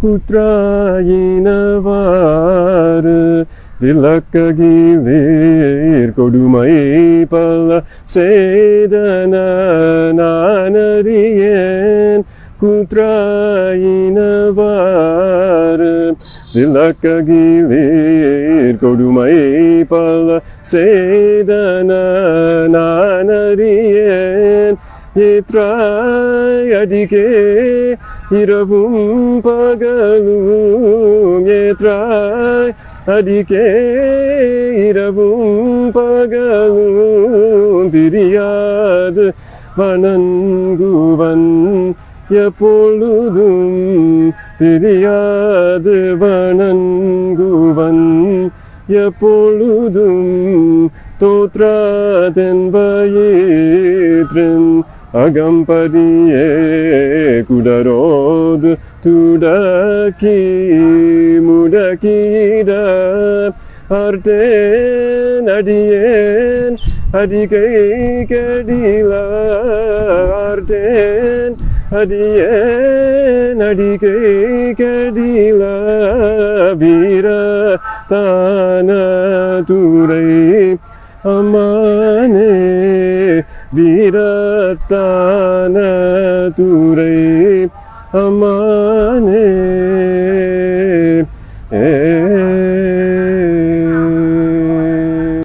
குற்றாயினவாறு விளக்ககிலேர் கொடுமை பல செய்தன நானறியேன் குற்றாயினவாறு விளக்ககிலேர் கொடுமை பல செய்தன நானறியேன் ஏற்றாய் அடிக்கே இரவும் பகலும் ஏற்றாய் அடிக்கே இரவும் பகலும் பிரியாது வணங்குவன் எப்பொழுதும் பிரியாது வணங்குவன் எப்பொழுதும் தோற்றாதென்பயிற்றின் அகம்பதியே குடரோது துடக்கி முடக்கிட அர்த்தேன் அடியேன் அடிகை கடில அர்த்தேன் அடியேன் அடிகை கடில வீர தான துரை அம்மானே வீரத்தான துரை அம்மானே